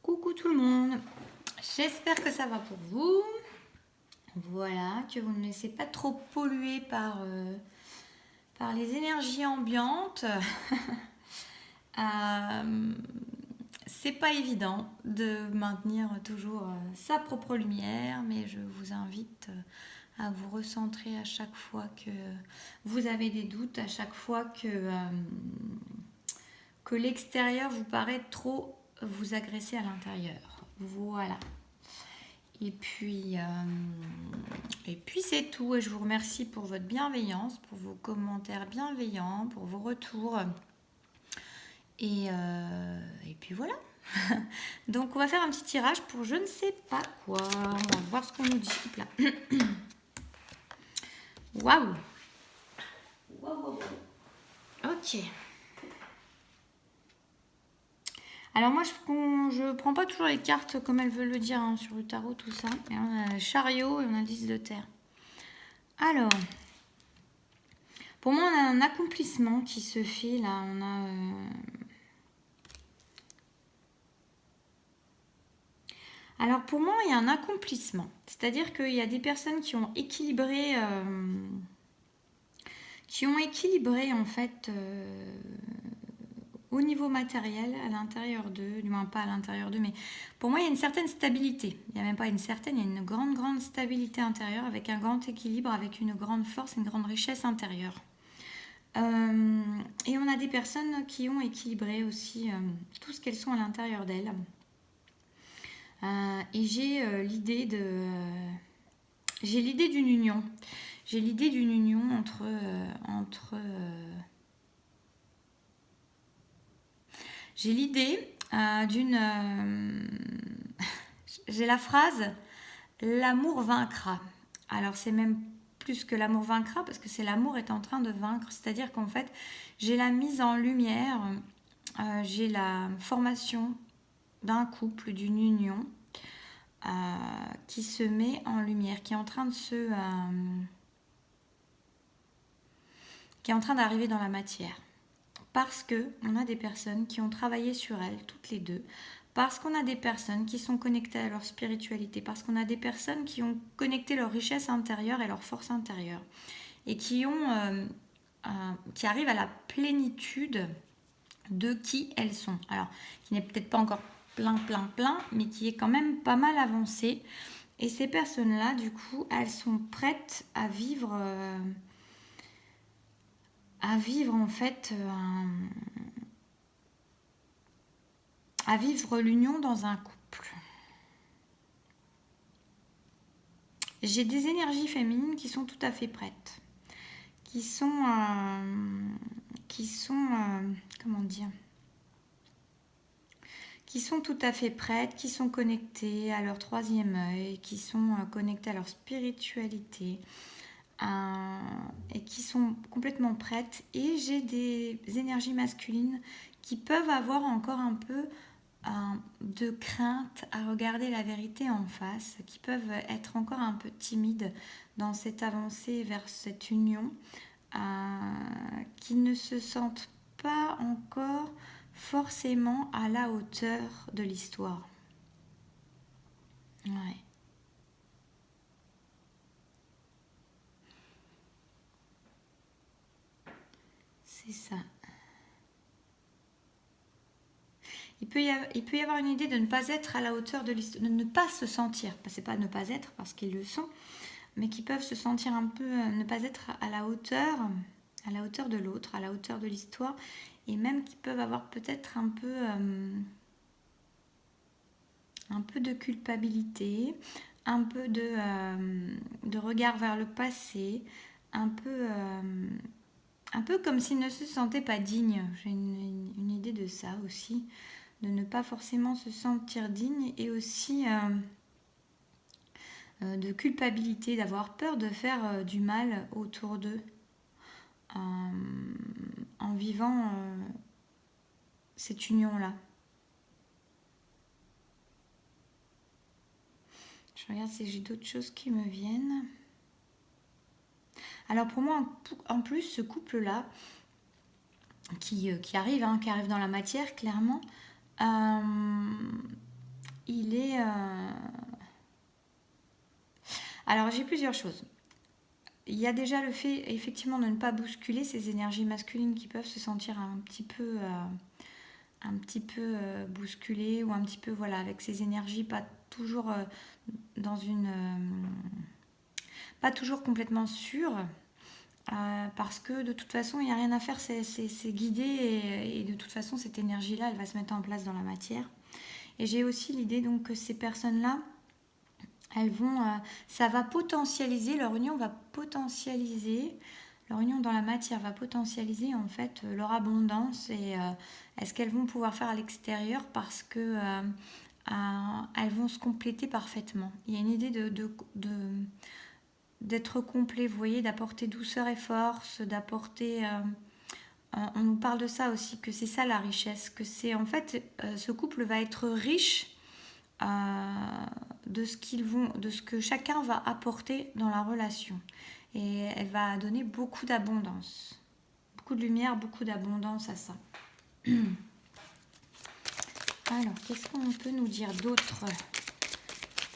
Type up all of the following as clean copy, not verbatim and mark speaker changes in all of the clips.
Speaker 1: Coucou tout le monde, j'espère que ça va pour vous. Voilà, que vous ne laissez pas trop polluer par les énergies ambiantes. Euh, c'est pas évident de maintenir toujours sa propre lumière, mais je vous invite à vous recentrer à chaque fois que vous avez des doutes, à chaque fois que l'extérieur vous paraît trop vous agresser à l'intérieur. Voilà. Et puis c'est tout. Et je vous remercie pour votre bienveillance, pour vos commentaires bienveillants, pour vos retours. Et puis voilà. Donc on va faire un petit tirage pour je ne sais pas quoi. On va voir ce qu'on nous dit. Hop là. Waouh. Ok. Alors moi je prends pas toujours les cartes comme elles veulent le dire hein, sur le tarot, tout ça. Et on a le chariot et on a le 10 de terre. Alors, pour moi on a un accomplissement qui se fait là. On a... Alors pour moi, il y a un accomplissement. C'est-à-dire qu'il y a des personnes qui ont équilibré en fait au niveau matériel à l'intérieur d'eux, du moins pas à l'intérieur d'eux, mais pour moi, il y a une certaine stabilité. Il n'y a même pas une certaine, il y a une grande, grande stabilité intérieure avec un grand équilibre, avec une grande force, une grande richesse intérieure. Et on a des personnes qui ont équilibré aussi tout ce qu'elles sont à l'intérieur d'elles. Et j'ai l'idée d'une union. J'ai l'idée d'une union j'ai l'idée d'une... j'ai la phrase l'amour vaincra. Alors c'est même plus que l'amour vaincra parce que c'est l'amour est en train de vaincre. C'est-à-dire qu'en fait, j'ai la mise en lumière, j'ai la formation d'un couple, d'une union qui se met en lumière, qui est en train qui est en train d'arriver dans la matière. Parce que on a des personnes qui ont travaillé sur elles, toutes les deux, parce qu'on a des personnes qui sont connectées à leur spiritualité, parce qu'on a des personnes qui ont connecté leur richesse intérieure et leur force intérieure, et qui arrivent à la plénitude de qui elles sont. Alors, qui n'est peut-être pas encore plein, mais qui est quand même pas mal avancé. Et ces personnes-là, du coup, elles sont prêtes à vivre en fait à vivre l'union dans un couple. J'ai des énergies féminines qui sont tout à fait prêtes, qui sont comment dire, qui sont tout à fait prêtes, qui sont connectées à leur troisième œil, qui sont connectées à leur spiritualité et qui sont complètement prêtes. Et j'ai des énergies masculines qui peuvent avoir encore un peu de crainte à regarder la vérité en face, qui peuvent être encore un peu timides dans cette avancée vers cette union, qui ne se sentent pas encore forcément à la hauteur de l'histoire. Ouais. C'est ça. Il peut y avoir une idée de ne pas être à la hauteur de l'histoire, de ne pas se sentir, c'est pas ne pas être parce qu'ils le sont, mais qui peuvent se sentir un peu, ne pas être à la hauteur de l'autre, à la hauteur de l'histoire, et même qui peuvent avoir peut-être un peu de culpabilité, un peu de regard vers le passé, un peu comme s'ils ne se sentaient pas dignes. J'ai une idée de ça aussi, de ne pas forcément se sentir digne, et aussi de culpabilité, d'avoir peur de faire du mal autour d'eux en vivant cette union-là. Je regarde si j'ai d'autres choses qui me viennent. Alors pour moi, en plus, ce couple-là, qui arrive dans la matière, clairement, Alors, j'ai plusieurs choses. Il y a déjà le fait, effectivement, de ne pas bousculer ces énergies masculines qui peuvent se sentir un petit peu bousculées ou un petit peu, voilà, avec ces énergies pas toujours dans une... pas toujours complètement sûres. Parce que de toute façon, il n'y a rien à faire, c'est guidé et de toute façon, cette énergie-là, elle va se mettre en place dans la matière. Et j'ai aussi l'idée donc que ces personnes-là, elles vont, ça va potentialiser, leur union va potentialiser, leur union dans la matière va potentialiser en fait leur abondance et est-ce qu'elles vont pouvoir faire à l'extérieur parce que elles vont se compléter parfaitement. Il y a une idée d'être complet, vous voyez, d'apporter douceur et force, d'apporter... on nous parle de ça aussi, que c'est ça la richesse, que c'est en fait, ce couple va être riche de ce que chacun va apporter dans la relation. Et elle va donner beaucoup d'abondance, beaucoup de lumière, beaucoup d'abondance à ça. Alors, qu'est-ce qu'on peut nous dire d'autre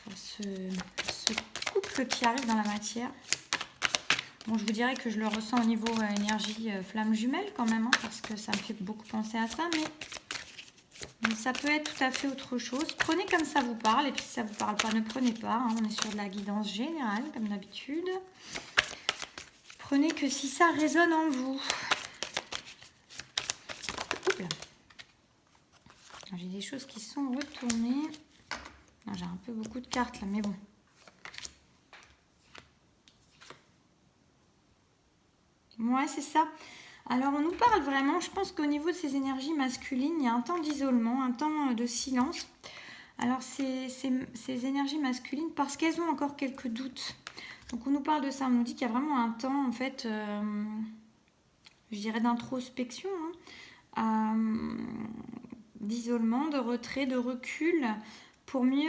Speaker 1: pour ce couple qui arrive dans la matière? Bon, je vous dirais que je le ressens au niveau énergie flamme jumelle quand même, hein, parce que ça me fait beaucoup penser à ça, mais ça peut être tout à fait autre chose. Prenez comme ça vous parle, et puis si ça vous parle pas, ne prenez pas. Hein, on est sur de la guidance générale, comme d'habitude. Prenez que si ça résonne en vous. J'ai des choses qui sont retournées. J'ai un peu beaucoup de cartes là, mais bon. Ouais, c'est ça. Alors, on nous parle vraiment, je pense qu'au niveau de ces énergies masculines, il y a un temps d'isolement, un temps de silence. Alors, ces énergies masculines, parce qu'elles ont encore quelques doutes. Donc, on nous parle de ça, on nous dit qu'il y a vraiment un temps, en fait, je dirais d'introspection, hein, d'isolement, de retrait, de recul, pour mieux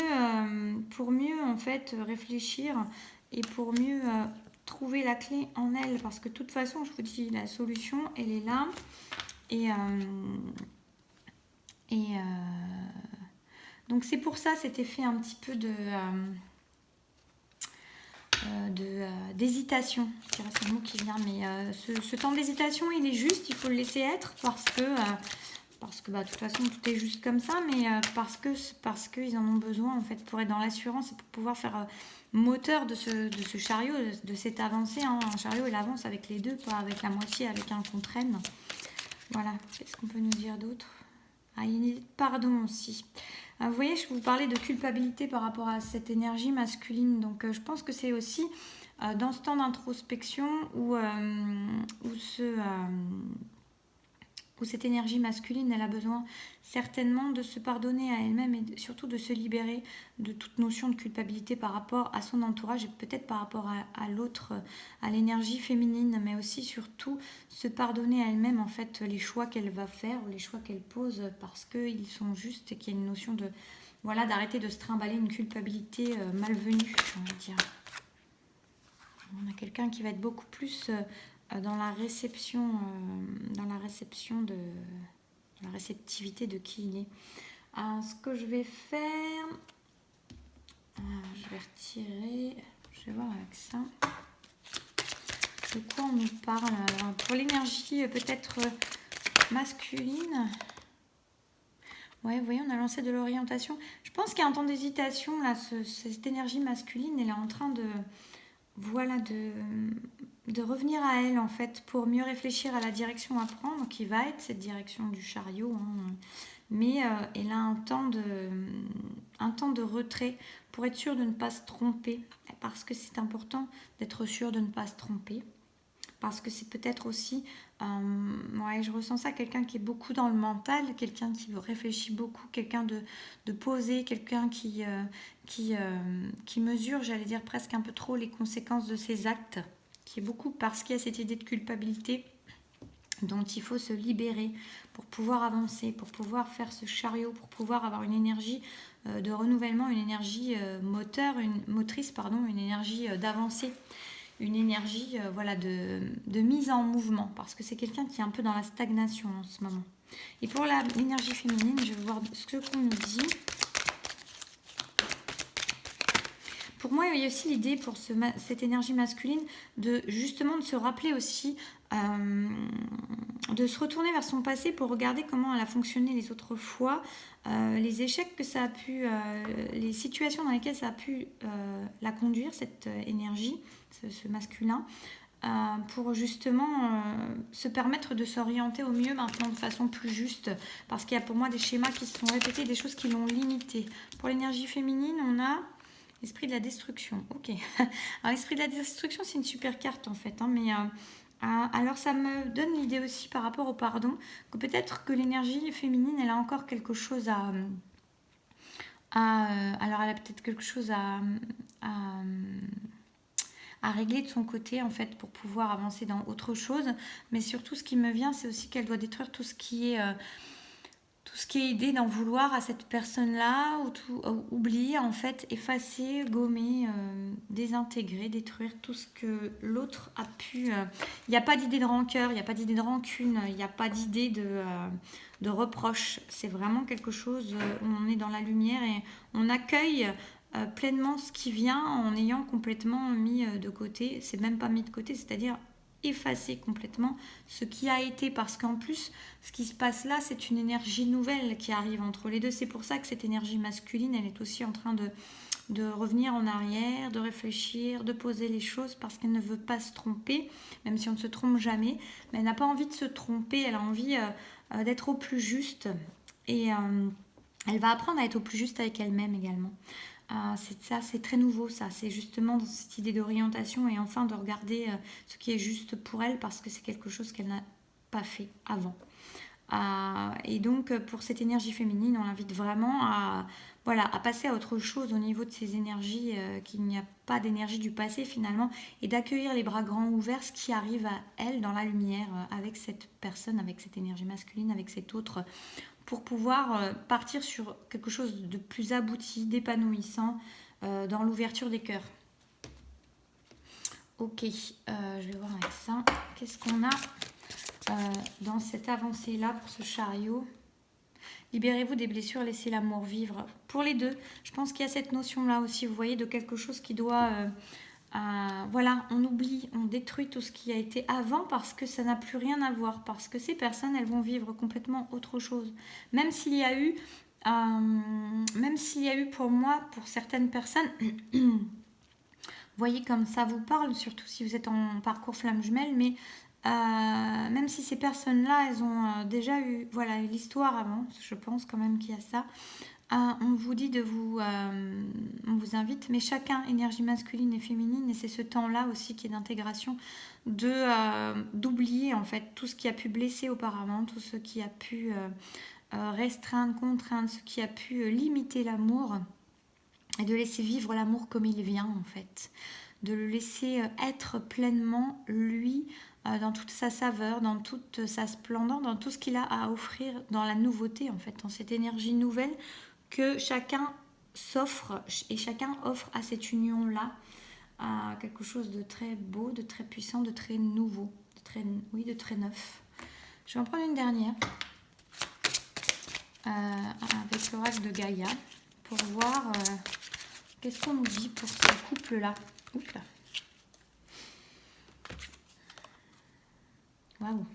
Speaker 1: en fait, réfléchir et pour mieux... trouver la clé en elle, parce que de toute façon, je vous dis, la solution, elle est là. Donc c'est pour ça cet effet un petit peu d'hésitation. Je dirais, c'est le mot qui vient, mais ce temps d'hésitation, il est juste, il faut le laisser être, parce que de toute façon, tout est juste comme ça, mais parce qu'ils en ont besoin, en fait, pour être dans l'assurance et pour pouvoir faire... moteur de ce chariot, de cette avancée. Hein. Un chariot, il avance avec les deux, pas avec la moitié, avec un qu'on traîne. Voilà. Qu'est-ce qu'on peut nous dire d'autre? Il y a une idée de pardon aussi. Vous voyez, je vous parlais de culpabilité par rapport à cette énergie masculine. Donc, je pense que c'est aussi dans ce temps d'introspection où cette énergie masculine, elle a besoin certainement de se pardonner à elle-même et surtout de se libérer de toute notion de culpabilité par rapport à son entourage et peut-être par rapport à l'autre, à l'énergie féminine, mais aussi surtout se pardonner à elle-même en fait les choix qu'elle va faire ou les choix qu'elle pose parce qu'ils sont justes et qu'il y a une notion de, voilà, d'arrêter de se trimballer une culpabilité malvenue, on va dire. On a quelqu'un qui va être beaucoup plus... dans la réception de la réceptivité de qui il est. Alors, ce que je vais faire, je vais retirer, je vais voir avec ça. De quoi on nous parle? Alors, pour l'énergie peut-être masculine. Ouais, vous voyez, on a lancé de l'orientation. Je pense qu'il y a un temps d'hésitation là. Cette énergie masculine, elle est en train de... Voilà, de revenir à elle en fait pour mieux réfléchir à la direction à prendre qui va être cette direction du chariot, hein. Mais elle a un temps de retrait pour être sûre de ne pas se tromper, parce que c'est important d'être sûr de ne pas se tromper, parce que c'est peut-être aussi ouais, je ressens ça, quelqu'un qui est beaucoup dans le mental, quelqu'un qui réfléchit beaucoup, quelqu'un de posé, quelqu'un qui mesure, j'allais dire presque un peu trop les conséquences de ses actes, qui est beaucoup parce qu'il y a cette idée de culpabilité dont il faut se libérer pour pouvoir avancer, pour pouvoir faire ce chariot, pour pouvoir avoir une énergie de renouvellement, une énergie motrice, une énergie d'avancée, une énergie voilà, de mise en mouvement, parce que c'est quelqu'un qui est un peu dans la stagnation en ce moment. Et pour l'énergie féminine, je vais voir ce qu'on nous dit. Pour moi, il y a aussi l'idée pour cette énergie masculine de justement de se rappeler aussi, de se retourner vers son passé pour regarder comment elle a fonctionné les autres fois, les échecs que ça a pu, les situations dans lesquelles ça a pu la conduire, cette énergie, ce masculin, pour justement se permettre de s'orienter au mieux maintenant de façon plus juste, parce qu'il y a pour moi des schémas qui se sont répétés, des choses qui l'ont limité. Pour l'énergie féminine, on a l'esprit de la destruction. Ok. Alors l'esprit de la destruction, c'est une super carte en fait, hein, mais alors ça me donne l'idée aussi par rapport au pardon, que peut-être que l'énergie féminine, elle a encore quelque chose alors elle a peut-être quelque chose à à régler de son côté en fait pour pouvoir avancer dans autre chose, mais surtout ce qui me vient, c'est aussi qu'elle doit détruire tout ce qui est idée d'en vouloir à cette personne-là, ou tout oublier en fait, effacer, gommer, désintégrer, détruire tout ce que l'autre a pu. Il n'y a pas d'idée de rancœur, il n'y a pas d'idée de rancune, il n'y a pas d'idée de reproche. C'est vraiment quelque chose où on est dans la lumière et on accueille pleinement ce qui vient en ayant complètement mis de côté. C'est même pas mis de côté, c'est-à-dire effacer complètement ce qui a été, parce qu'en plus ce qui se passe là, c'est une énergie nouvelle qui arrive entre les deux. C'est pour ça que cette énergie masculine, elle est aussi en train de revenir en arrière, de réfléchir, de poser les choses, parce qu'elle ne veut pas se tromper, même si on ne se trompe jamais, mais elle n'a pas envie de se tromper, elle a envie d'être au plus juste, et elle va apprendre à être au plus juste avec elle-même également. C'est ça, c'est très nouveau ça, c'est justement dans cette idée d'orientation et enfin de regarder ce qui est juste pour elle, parce que c'est quelque chose qu'elle n'a pas fait avant. Et donc pour cette énergie féminine, on l'invite vraiment voilà, à passer à autre chose au niveau de ces énergies, qu'il n'y a pas d'énergie du passé finalement, et d'accueillir les bras grands ouverts ce qui arrive à elle dans la lumière, avec cette personne, avec cette énergie masculine, avec cet autre, pour pouvoir partir sur quelque chose de plus abouti, d'épanouissant, dans l'ouverture des cœurs. Ok, je vais voir avec ça. Qu'est-ce qu'on a dans cette avancée-là pour ce chariot? Libérez-vous des blessures, laissez l'amour vivre. Pour les deux, je pense qu'il y a cette notion-là aussi, vous voyez, de quelque chose qui doit... voilà, on oublie, on détruit tout ce qui a été avant, parce que ça n'a plus rien à voir, parce que ces personnes, elles vont vivre complètement autre chose. Même s'il y a eu, pour moi, pour certaines personnes, vous voyez comme ça vous parle, surtout si vous êtes en parcours flamme jumelle, mais même si ces personnes-là, elles ont déjà eu, voilà, l'histoire avant, je pense quand même qu'il y a ça. On vous dit de vous... on vous invite, mais chacun, énergie masculine et féminine, et c'est ce temps-là aussi qui est d'intégration, d'oublier en fait tout ce qui a pu blesser auparavant, tout ce qui a pu restreindre, contraindre, ce qui a pu limiter l'amour, et de laisser vivre l'amour comme il vient en fait, de le laisser être pleinement lui, dans toute sa saveur, dans toute sa splendeur, dans tout ce qu'il a à offrir, dans la nouveauté en fait, dans cette énergie nouvelle que chacun s'offre, et chacun offre à cette union-là, à quelque chose de très beau, de très puissant, de très nouveau, de très neuf. Je vais en prendre une dernière, avec l'oracle de Gaïa, pour voir qu'est-ce qu'on nous dit pour ce couple-là. Oups là. Waouh.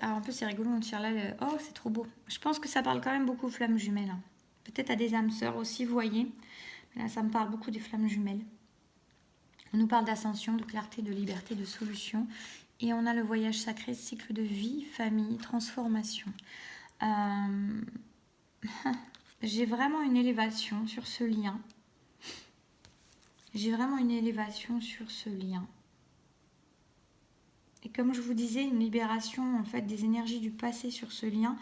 Speaker 1: Alors en plus c'est rigolo, on tire là, oh c'est trop beau. Je pense que ça parle quand même beaucoup aux flammes jumelles, hein. Peut-être à des âmes sœurs aussi, vous voyez. Mais là ça me parle beaucoup des flammes jumelles. On nous parle d'ascension, de clarté, de liberté, de solution. Et on a le voyage sacré, cycle de vie, famille, transformation. J'ai vraiment une élévation sur ce lien. Et comme je vous disais, une libération en fait des énergies du passé sur ce lien,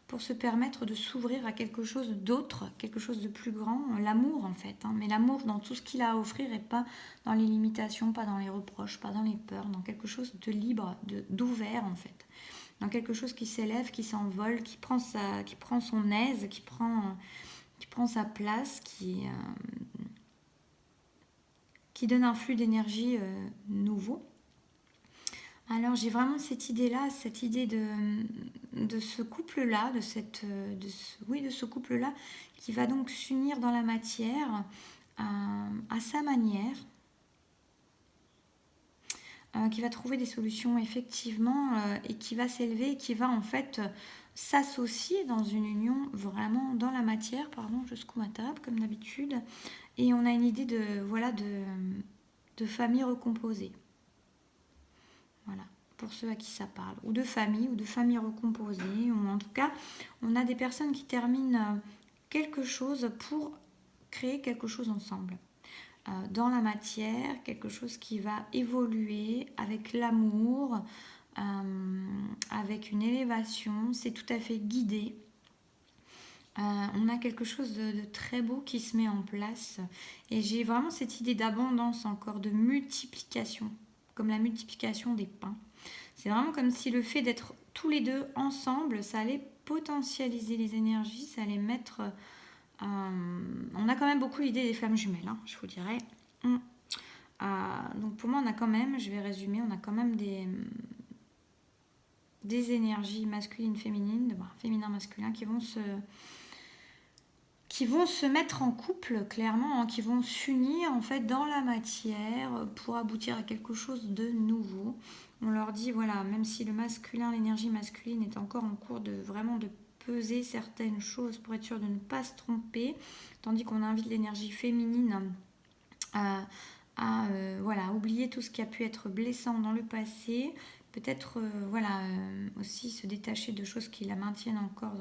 Speaker 1: pour se permettre de s'ouvrir à quelque chose d'autre, quelque chose de plus grand, l'amour en fait, hein, mais l'amour dans tout ce qu'il a à offrir, et pas dans les limitations, pas dans les reproches, pas dans les peurs, dans quelque chose de libre, d'ouvert en fait, dans quelque chose qui s'élève, qui s'envole, qui prend son aise, qui prend sa place, qui donne un flux d'énergie nouveau. Alors j'ai vraiment cette idée-là, cette idée de ce couple-là, de ce couple-là qui va donc s'unir dans la matière, à sa manière, qui va trouver des solutions effectivement et qui va s'élever et qui va en fait s'associer dans une union vraiment dans la matière, pardon, je secoue ma table comme d'habitude, et on a une idée de voilà de famille recomposée. Voilà, pour ceux à qui ça parle, ou de famille recomposée, ou en tout cas, on a des personnes qui terminent quelque chose pour créer quelque chose ensemble. Dans la matière, quelque chose qui va évoluer avec l'amour, avec une élévation, c'est tout à fait guidé. On a quelque chose de très beau qui se met en place et j'ai vraiment cette idée d'abondance encore, de multiplication, comme la multiplication des pains. C'est vraiment comme si le fait d'être tous les deux ensemble, ça allait potentialiser les énergies, ça allait mettre... on a quand même beaucoup l'idée des flammes jumelles, hein, je vous dirais. Donc pour moi, on a quand même, je vais résumer, on a quand même des énergies masculines, féminines, féminin, masculin, qui vont se mettre en couple, clairement, hein, qui vont s'unir en fait dans la matière pour aboutir à quelque chose de nouveau. On leur dit, voilà, même si le masculin, l'énergie masculine est encore en cours de vraiment de peser certaines choses pour être sûr de ne pas se tromper, tandis qu'on invite l'énergie féminine à voilà, oublier tout ce qui a pu être blessant dans le passé, peut-être voilà, aussi se détacher de choses qui la maintiennent encore,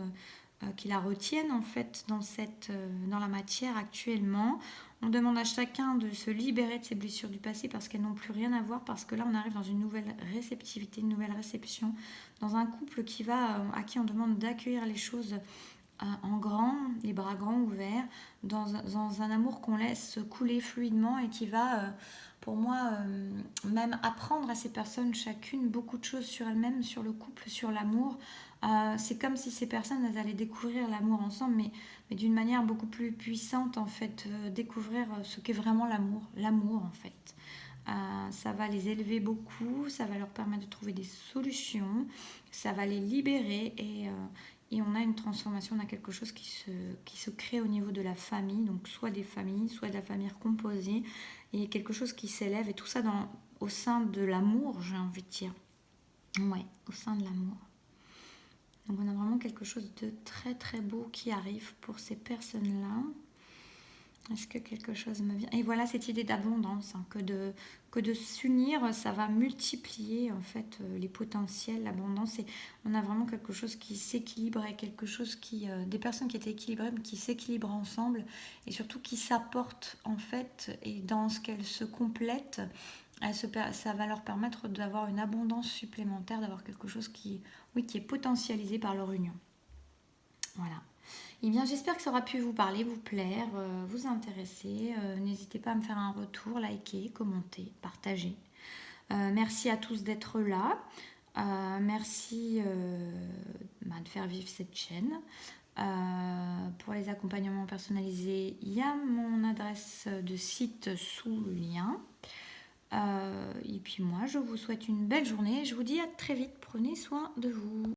Speaker 1: qui la retiennent en fait dans la matière actuellement. On demande à chacun de se libérer de ses blessures du passé parce qu'elles n'ont plus rien à voir, parce que là on arrive dans une nouvelle réceptivité, une nouvelle réception, dans un couple à qui on demande d'accueillir les choses en grand, les bras grands ouverts, dans un amour qu'on laisse couler fluidement et qui va, pour moi, même apprendre à ces personnes chacune beaucoup de choses sur elles-mêmes, sur le couple, sur l'amour. C'est comme si ces personnes elles allaient découvrir l'amour ensemble, mais d'une manière beaucoup plus puissante en fait, découvrir ce qu'est vraiment l'amour en fait. Ça va les élever beaucoup, ça va leur permettre de trouver des solutions, ça va les libérer et on a une transformation, on a quelque chose qui se crée au niveau de la famille, donc soit des familles, soit de la famille recomposée, et quelque chose qui s'élève, et tout ça au sein de l'amour, j'ai envie de dire. Ouais, au sein de l'amour. Donc on a vraiment quelque chose de très très beau qui arrive pour ces personnes-là. Est-ce que quelque chose me vient? Et voilà cette idée d'abondance, hein, que de s'unir, ça va multiplier en fait les potentiels, l'abondance. Et on a vraiment quelque chose qui s'équilibre et quelque chose des personnes qui étaient équilibrées, mais qui s'équilibrent ensemble et surtout qui s'apportent en fait. Et dans ce qu'elles se complètent, ça va leur permettre d'avoir une abondance supplémentaire, d'avoir quelque chose qui est potentialisé par leur union. Voilà. Eh bien, j'espère que ça aura pu vous parler, vous plaire, vous intéresser. N'hésitez pas à me faire un retour, liker, commenter, partager. Merci à tous d'être là. Merci de faire vivre cette chaîne. Pour les accompagnements personnalisés, il y a mon adresse de site sous le lien. Et puis moi, je vous souhaite une belle journée. Je vous dis à très vite. Prenez soin de vous.